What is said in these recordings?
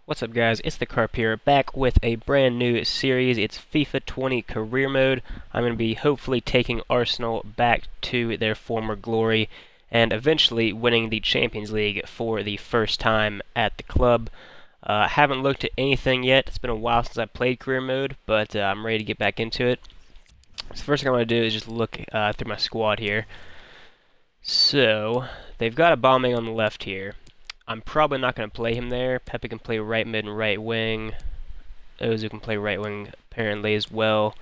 What's up, guys? It's the Carp here, back with a brand new series. It's FIFA 20 Career Mode. I'm going to be hopefully taking Arsenal back to their former glory and eventually winning the Champions League for the first time at the club. Haven't looked at anything yet. It's been a while since I played Career Mode, but I'm ready to get back into it. So the first thing I want to do is just look through my squad here. So, they've got a bombing on the left here. I'm probably not going to play him there. Pepe can play right mid and right wing. Ozu can play right wing apparently as well.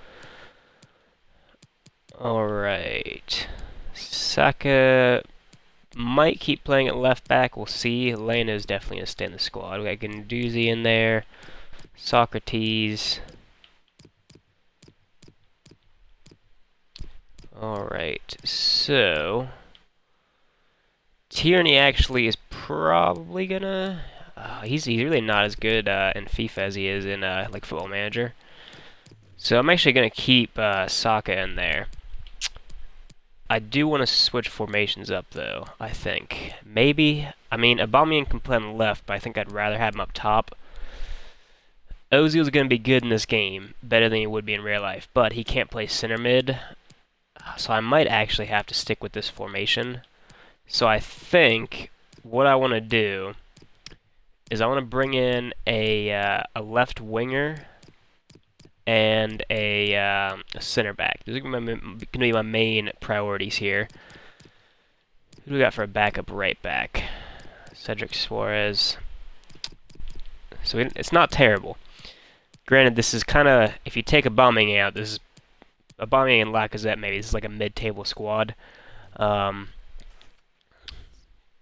Alright. Saka might keep playing at left back. We'll see. Leno's definitely going to stay in the squad. We got Guendouzi in there. Socrates. Alright, so Tierney actually is probably gonna. He's really not as good in FIFA as he is in like Football Manager. So I'm actually gonna keep Saka in there. I do want to switch formations up though. I think maybe. I mean, Aubameyang can play on the left, but I think I'd rather have him up top. Ozil's gonna be good in this game, better than he would be in real life, but he can't play center mid. So I might actually have to stick with this formation. So I think what I want to do is I want to bring in a left winger and a center back. Those are going to be my main priorities here. Who do we got for a backup right back? Cedric Suarez. So it's not terrible. Granted, this is kind of, if you take Aubameyang out, this is Aubameyang and Lacazette maybe. This is like a mid-table squad.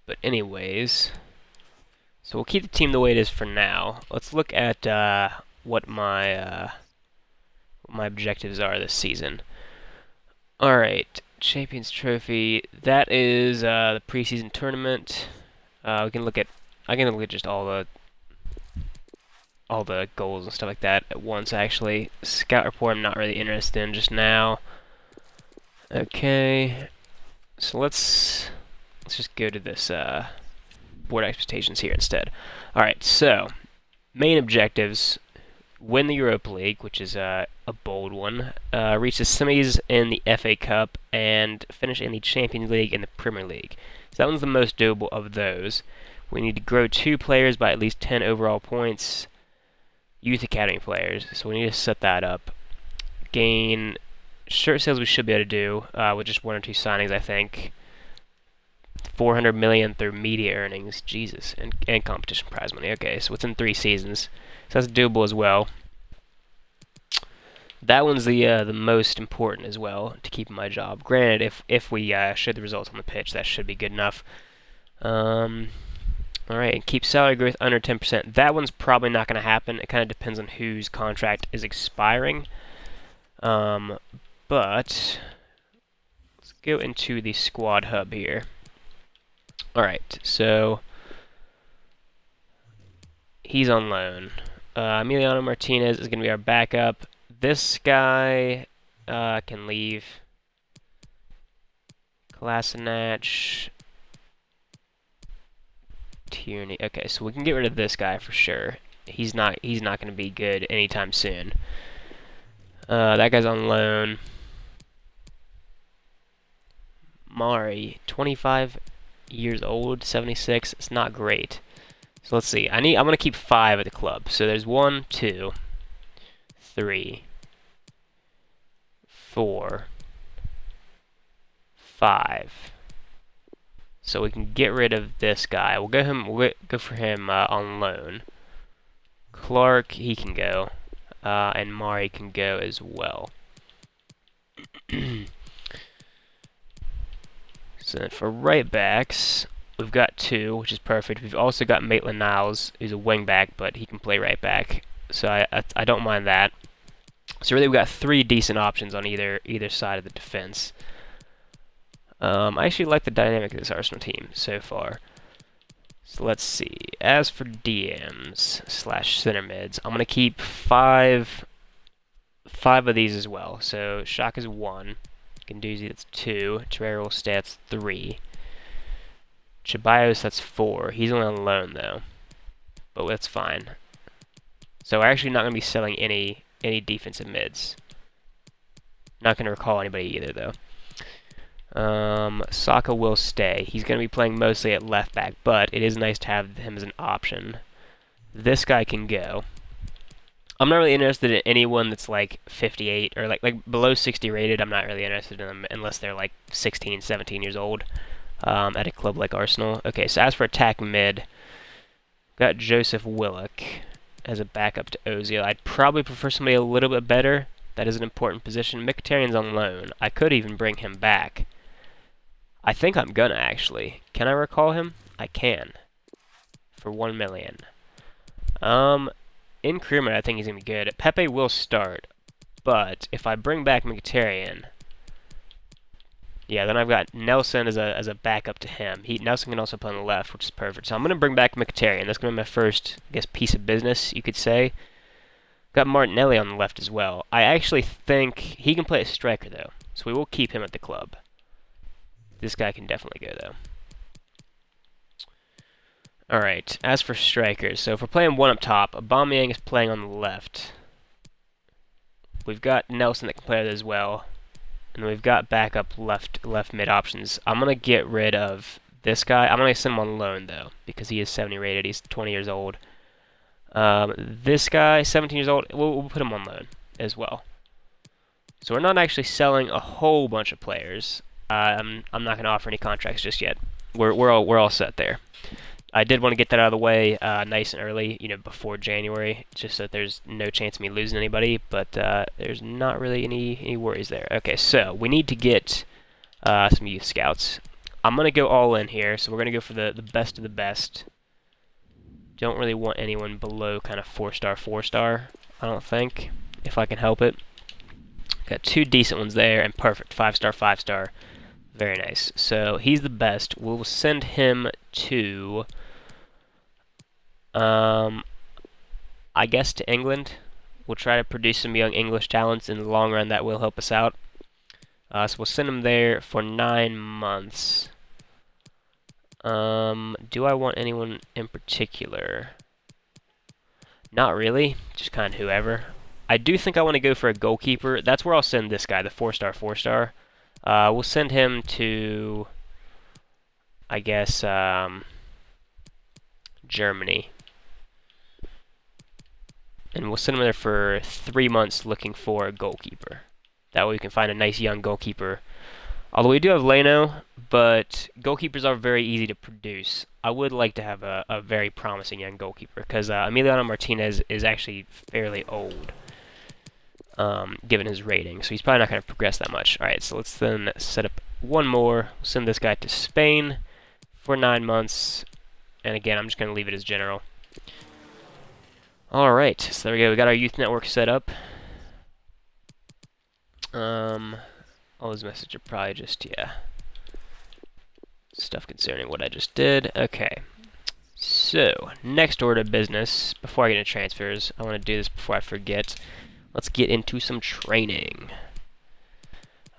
But anyways, so we'll keep the team the way it is for now. Let's look at what my objectives are this season. All right, Champions Trophy. That is the preseason tournament. I can look at just all the goals and stuff like that at once. Actually, scout report I'm not really interested in just now. Okay, so let's just go to this board expectations here instead. All right, so main objectives: win the Europa League, which is a bold one. Reach the semis in the FA Cup and finish in the Champions League and the Premier League. So that one's the most doable of those. We need to grow 2 players by at least 10 overall points. Youth Academy players, so we need to set that up. Gain shirt sales we should be able to do with just 1 or 2 signings, I think. 400 million through media earnings, Jesus, and competition prize money. Okay, so within 3 seasons, so that's doable as well. That one's the most important as well to keep my job. Granted, if we show the results on the pitch, that should be good enough. Alright, and keep salary growth under 10%. That one's probably not going to happen. It kind of depends on whose contract is expiring. But let's go into the squad hub here. Alright, so he's on loan. Emiliano Martinez is going to be our backup. This guy can leave. Kolasinac. Tierney. Okay, so we can get rid of this guy for sure. He's not going to be good anytime soon. That guy's on loan. Mari, 25 years old, 76. It's not great. So let's see. I'm going to keep 5 at the club. So there's 1, 2, 3, 4, 5. So we can get rid of this guy. We'll go for him on loan. Clark, he can go, and Mari can go as well. So then for right backs, we've got 2, which is perfect. We've also got Maitland-Niles, who's a wing back, but he can play right back. So I don't mind that. So really, we've got 3 decent options on either side of the defense. I actually like the dynamic of this Arsenal team so far. So let's see. As for DMs / center mids, I'm going to keep 5 of these as well. So Shaka's 1. Guendouzi, that's 2. Torreira will stay, that's 3. Ceballos, that's 4. He's only on loan, though. But that's fine. So we're actually not going to be selling any defensive mids. Not going to recall anybody either, though. Saka will stay. He's going to be playing mostly at left back, but it is nice to have him as an option. This guy can go. I'm not really interested in anyone that's like 58 or like below 60 rated. I'm not really interested in them unless they're like 16, 17 years old at a club like Arsenal. Okay, so as for attack mid, got Joseph Willock as a backup to Ozil. I'd probably prefer somebody a little bit better. That is an important position. Mkhitaryan's on loan. I could even bring him back. I think I'm gonna actually. Can I recall him? I can. For 1 million. In career mode, I think he's gonna be good. Pepe will start, but if I bring back Mkhitaryan, yeah, then I've got Nelson as a backup to him. Nelson can also play on the left, which is perfect. So I'm gonna bring back Mkhitaryan. That's gonna be my first, I guess, piece of business, you could say. Got Martinelli on the left as well. I actually think he can play a striker though, so we will keep him at the club. This guy can definitely go though. Alright, as for strikers, so if we're playing one up top, Aubameyang is playing on the left. We've got Nelson that can play there as well. And we've got backup left mid options. I'm going to get rid of this guy. I'm going to send him on loan though, because he is 70 rated. He's 20 years old. This guy, 17 years old, we'll put him on loan as well. So we're not actually selling a whole bunch of players. I'm not going to offer any contracts just yet. We're all set there. I did want to get that out of the way nice and early, before January, just so that there's no chance of me losing anybody, but there's not really any worries there. Okay, so we need to get some youth scouts. I'm going to go all in here, so we're going to go for the best of the best. Don't really want anyone below kind of 4-star, 4-star, I don't think, if I can help it. Got 2 decent ones there, and perfect, 5-star, 5-star. Very nice. So he's the best. We'll send him to, I guess, to England. We'll try to produce some young English talents in the long run. That will help us out. So we'll send him there for 9 months. Do I want anyone in particular? Not really. Just kind of whoever. I do think I want to go for a goalkeeper. That's where I'll send this guy, the 4-star, 4-star. We'll send him to, I guess, Germany. And we'll send him there for 3 months looking for a goalkeeper. That way we can find a nice young goalkeeper. Although we do have Leno, but goalkeepers are very easy to produce. I would like to have a very promising young goalkeeper, because Emiliano Martinez is actually fairly old. Given his rating, so he's probably not going to progress that much. Alright, so let's then set up one more. We'll send this guy to Spain for 9 months, and again, I'm just going to leave it as general. Alright, so there we go. We got our youth network set up. All those messages are probably just, stuff concerning what I just did. Okay, so next order of business, before I get into transfers, I want to do this before I forget. Let's get into some training.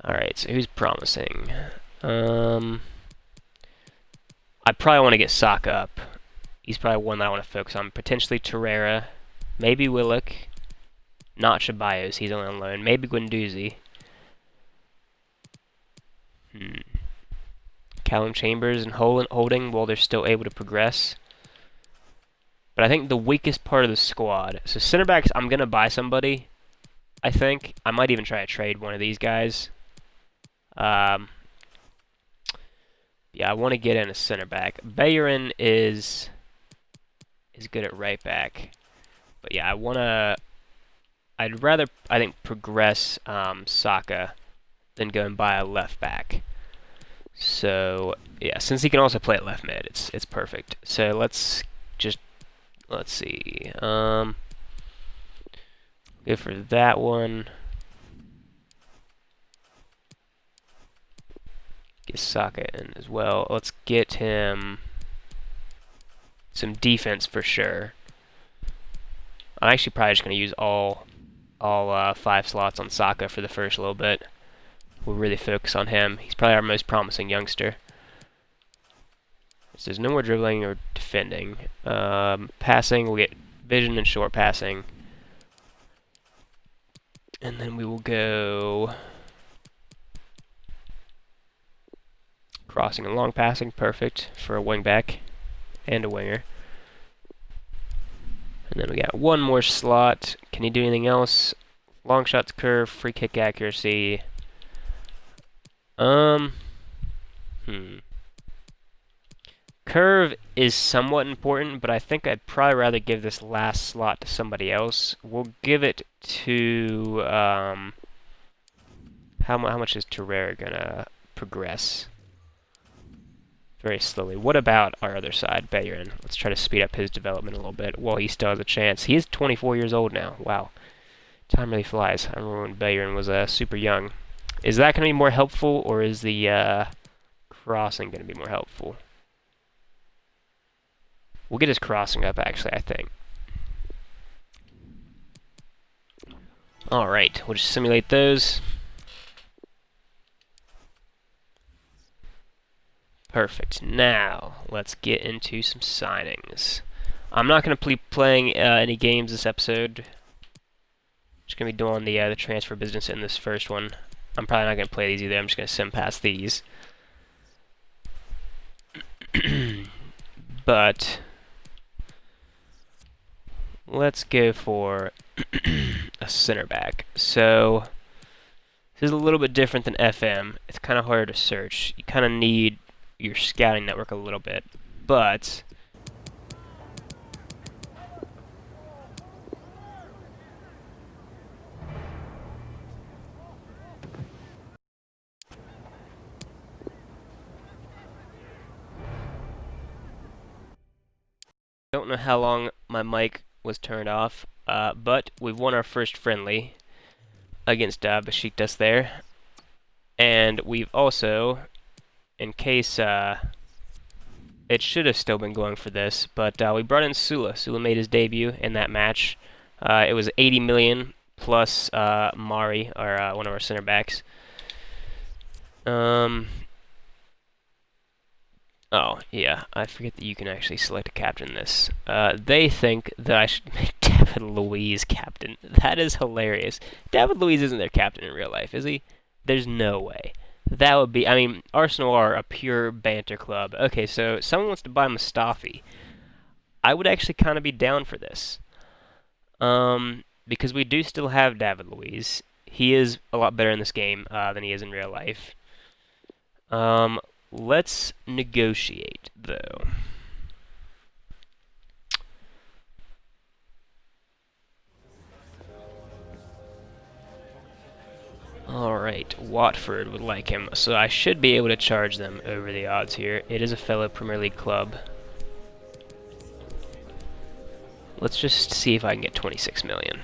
Alright, so who's promising? I probably want to get Saka up. He's probably one that I want to focus on. Potentially Torreira. Maybe Willock. Not Ceballos, he's only on loan. Maybe Guendouzi. Callum Chambers and Holding while they're still able to progress. But I think the weakest part of the squad... So center backs, I'm going to buy somebody. I think. I might even try to trade one of these guys. Yeah, I want to get in a center back. Bayern is good at right back. But yeah, I'd rather, I think, progress Saka than go and buy a left back. So, yeah, since he can also play at left mid, it's perfect. So let's see. Go for that one. Get Saka in as well. Let's get him some defense for sure. I'm actually probably just going to use all 5 slots on Saka for the first little bit. We'll really focus on him. He's probably our most promising youngster. So there's no more dribbling or defending. Passing, we'll get vision and short passing. And then we will go crossing and long passing, perfect for a wing back and a winger. And then we got one more slot. Can he do anything else? Long shots, curve, free kick accuracy. Curve is somewhat important, but I think I'd probably rather give this last slot to somebody else. We'll give it to, how much is Torreira gonna progress? Very slowly. What about our other side, Bayern? Let's try to speed up his development a little bit while he still has a chance. He is 24 years old now. Wow. Time really flies. I remember when Bayern was super young. Is that going to be more helpful, or is the crossing going to be more helpful? We'll get his crossing up, actually, I think. Alright, we'll just simulate those. Perfect. Now, let's get into some signings. I'm not going to be playing any games this episode. Just going to be doing the transfer business in this first one. I'm probably not going to play these either. I'm just going to sim past these. But let's go for a center back. So this is a little bit different than FM. It's kind of harder to search. You kind of need your scouting network a little bit, but don't know how long my mic was turned off, but we've won our first friendly against Besiktas there, and we've also, in case it should have still been going for this, but we brought in Sula. Sula made his debut in that match. It was 80 million plus Mari, or one of our center backs. Oh, yeah, I forget that you can actually select a captain in this. They think that I should make David Luiz captain. That is hilarious. David Luiz isn't their captain in real life, is he? There's no way. That would be, I mean, Arsenal are a pure banter club. Okay, so someone wants to buy Mustafi. I would actually kind of be down for this. Because we do still have David Luiz. He is a lot better in this game than he is in real life. Let's negotiate, though. Alright, Watford would like him, so I should be able to charge them over the odds here. It is a fellow Premier League club. Let's just see if I can get 26 million.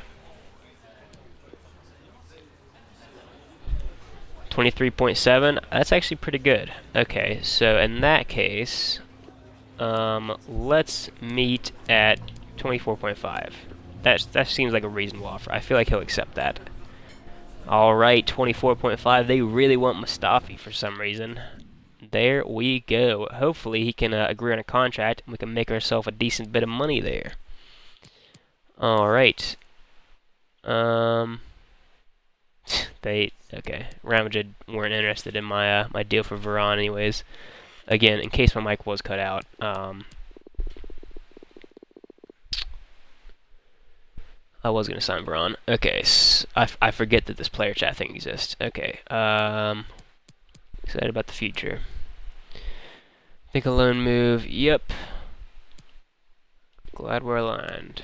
23.7, that's actually pretty good. Okay, so in that case, let's meet at 24.5. That seems like a reasonable offer. I feel like he'll accept that. Alright, 24.5. They really want Mustafi for some reason. There we go. Hopefully he can agree on a contract and we can make ourselves a decent bit of money there. Alright. Okay. Real Madrid weren't interested in my my deal for Varane anyways. Again, in case my mic was cut out, I was going to sign Varane. Okay, I forget that this player chat thing exists. Okay, excited about the future. Think a loan move, yep. Glad we're aligned.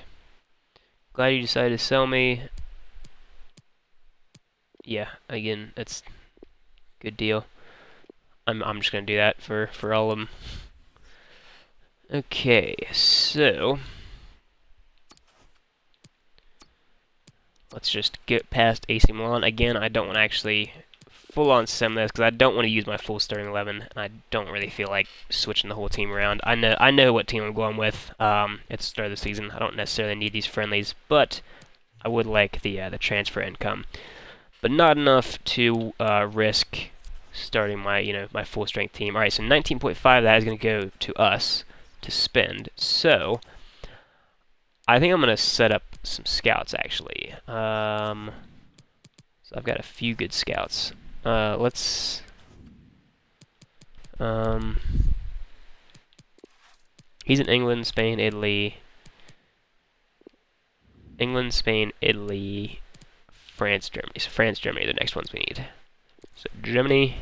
Glad you decided to sell me. Yeah, again, that's a good deal. I'm just gonna do that for all of them. Okay, so let's just get past AC Milan. Again, I don't want to actually full-on sim this because I don't want to use my full starting 11. I don't really feel like switching the whole team around. I know what team I'm going with. At the start of the season, I don't necessarily need these friendlies, but I would like the transfer income, but not enough to risk starting my my full strength team. All right, so 19.5 that is going to go to us to spend. So I think I'm going to set up some scouts actually. So I've got a few good scouts. Let's... he's in England, Spain, Italy. England, Spain, Italy, France, Germany. So France, Germany are the next ones we need. So Germany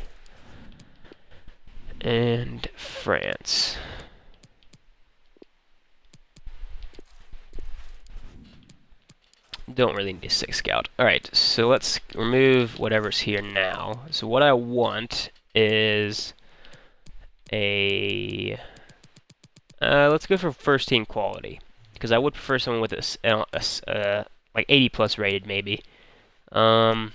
and France. Don't really need a 6 scout. Alright, so let's remove whatever's here now. So what I want is a... let's go for first team quality. Because I would prefer someone with like 80 plus rated, maybe. I'd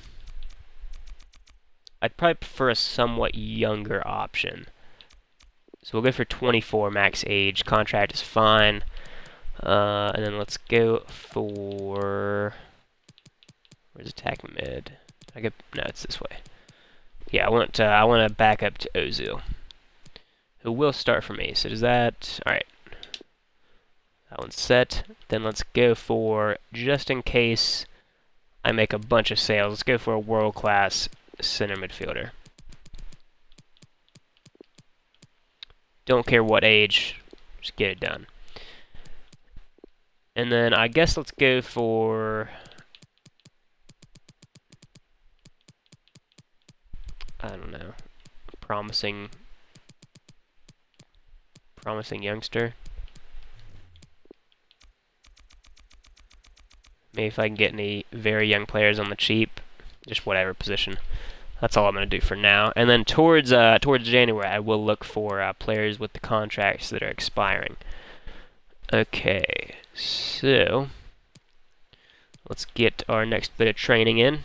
probably prefer a somewhat younger option. So we'll go for 24 max age. Contract is fine. And then let's go for... where's attack mid? No, it's this way. Yeah, I want to back up to Ozil, who will start for me. So does that... Alright. That one's set. Then let's go for, just in case I make a bunch of sales, let's go for a world-class center midfielder. Don't care what age, just get it done. And then I guess let's go for... I don't know. Promising youngster. Maybe if I can get any very young players on the cheap, just whatever position. That's all I'm going to do for now. And then towards January, I will look for players with the contracts that are expiring. Okay, so let's get our next bit of training in.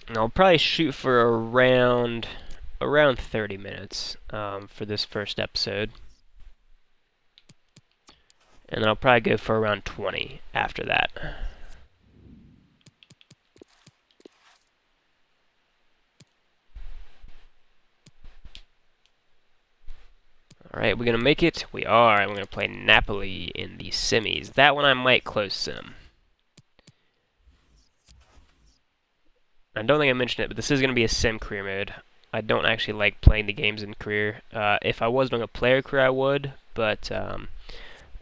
And I'll probably shoot for around 30 minutes for this first episode. And then I'll probably go for around 20 after that. Alright, we're going to make it. We are. And we're going to play Napoli in the semis. That one I might close sim. I don't think I mentioned it, but this is going to be a sim career mode. I don't actually like playing the games in career. If I was doing a player career, I would. But,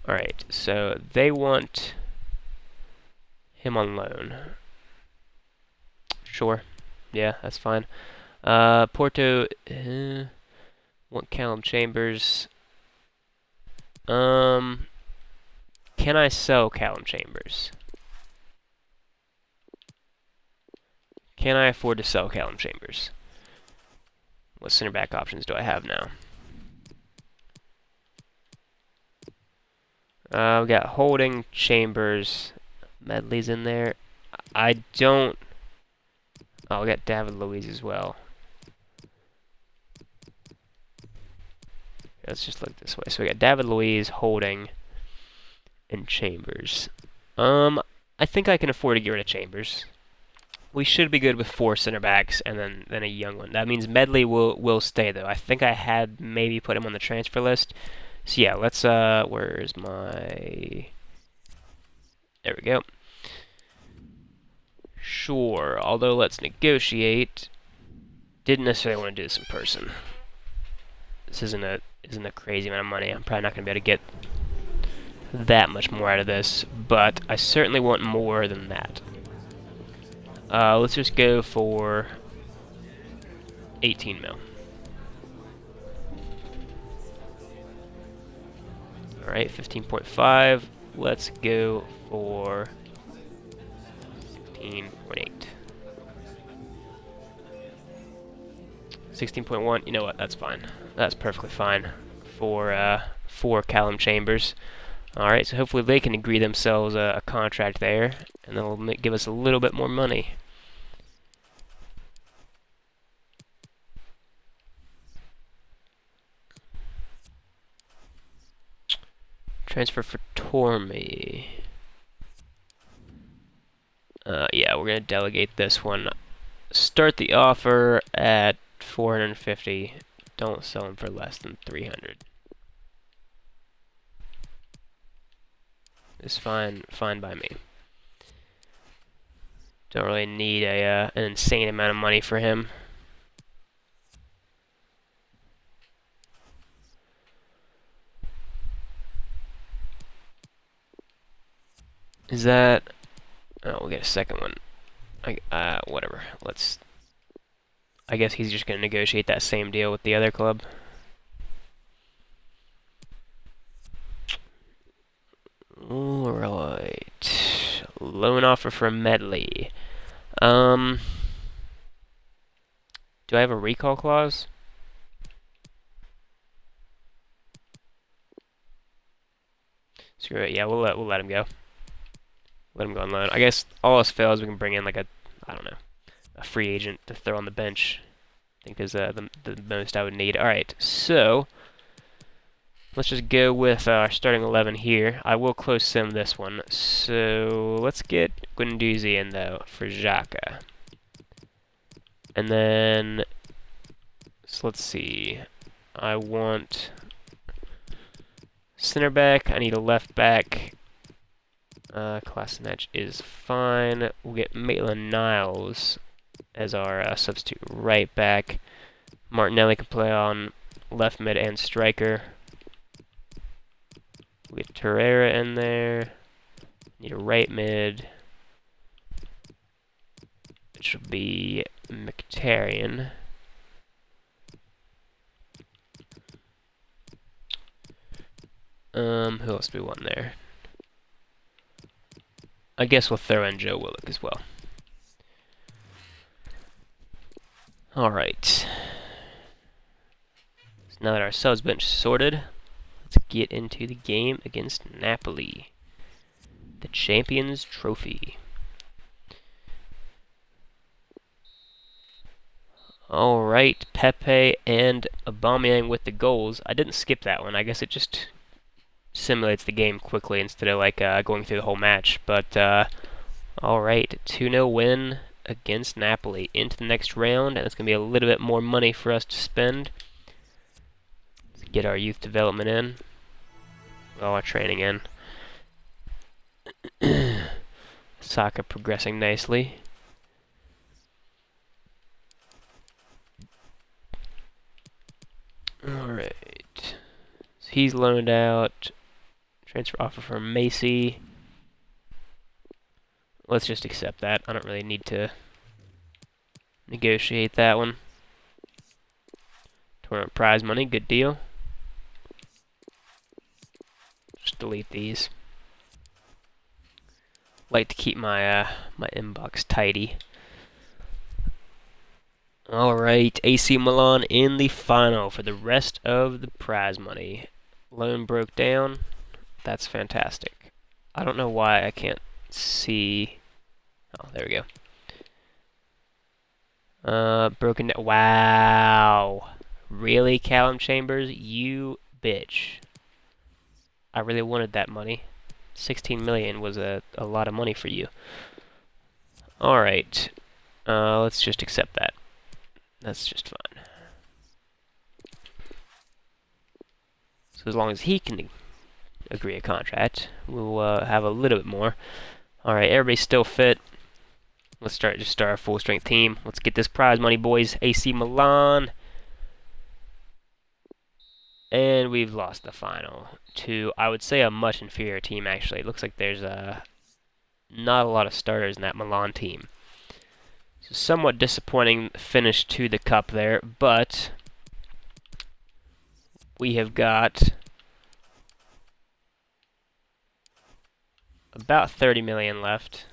alright, so they want him on loan. Sure. Yeah, that's fine. Porto... want Callum Chambers. Can I sell Callum Chambers? Can I afford to sell Callum Chambers? What center back options do I have now? We got Holding, Chambers, Medley's in there. I don't... Oh, we got David Luiz as well. Let's just look this way. So we got David Luiz, Holding, and Chambers. I think I can afford to get rid of Chambers. We should be good with 4 center backs and then a young one. That means Medley will stay though. I think I had maybe put him on the transfer list. So yeah, let's where's my... There we go. Sure, although let's negotiate. Didn't necessarily want to do this in person. This isn't a crazy amount of money. I'm probably not going to be able to get that much more out of this, but I certainly want more than that. Let's just go for 18 mil. Alright, 15.5. Let's go for 16.8. 16.1, you know what, that's fine. That's perfectly fine for Callum Chambers. Alright, so hopefully they can agree themselves a contract there, and they'll give us a little bit more money. Transfer for Torme. Yeah, we're going to delegate this one. Start the offer at 450. Don't sell them for less than 300. is fine by me. Don't really need an insane amount of money for him. Is that... Oh, we'll get a second one. Whatever. Let's... I guess he's just going to negotiate that same deal with the other club. Alright. Loan offer for Medley. Do I have a recall clause? Screw it. Yeah, we'll let him go. Let him go on loan. I guess all else fails, we can bring in like a, I don't know, a free agent to throw on the bench. I think is the most I would need. All right, so let's just go with our starting 11 here. I will close sim this one. So let's get Guendouzi in though for Xhaka. And then, so let's see. I want center back. I need a left back. Kolasinac is fine. We'll get Maitland-Niles as our substitute right back. Martinelli can play on left mid and striker. We get Torreira in there. Need a right mid. It should be Mkhitaryan. Who else do we want there? I guess we'll throw in Joe Willock as well. Alright. So now that our subs bench is sorted, let's get into the game against Napoli. The Champions Trophy. Alright, Pepe and Aubameyang with the goals. I didn't skip that one. I guess it just simulates the game quickly instead of like going through the whole match. But alright, 2-0 win against Napoli into the next round, and it's going to be a little bit more money for us to spend. Let's get our youth development in. All our training in. Saka progressing nicely. Alright. So he's loaned out. Transfer offer for Macy. Let's just accept that. I don't really need to negotiate that one. Tournament prize money, good deal. Just delete these. Like to keep my my inbox tidy. Alright, AC Milan in the final for the rest of the prize money. Loan broke down. That's fantastic. I don't know why I can't see. Oh, there we go. Broken down. Wow. Really, Callum Chambers? You bitch. I really wanted that money. 16 million was a lot of money for you. Alright. Let's just accept that. That's just fine. So as long as he can agree a contract, we'll have a little bit more. Alright, everybody's still fit. Let's start our full strength team. Let's get this prize money, boys. AC Milan. And we've lost the final to, I would say, a much inferior team, actually. It looks like there's not a lot of starters in that Milan team. So somewhat disappointing finish to the cup there, but we have got about 30 million left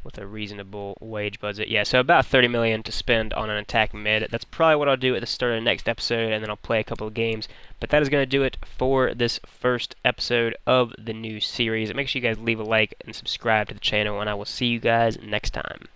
with a reasonable wage budget. Yeah, so about 30 million to spend on an attacking mid. That's probably what I'll do at the start of the next episode, and then I'll play a couple of games. But that is going to do it for this first episode of the new series. Make sure you guys leave a like and subscribe to the channel, and I will see you guys next time.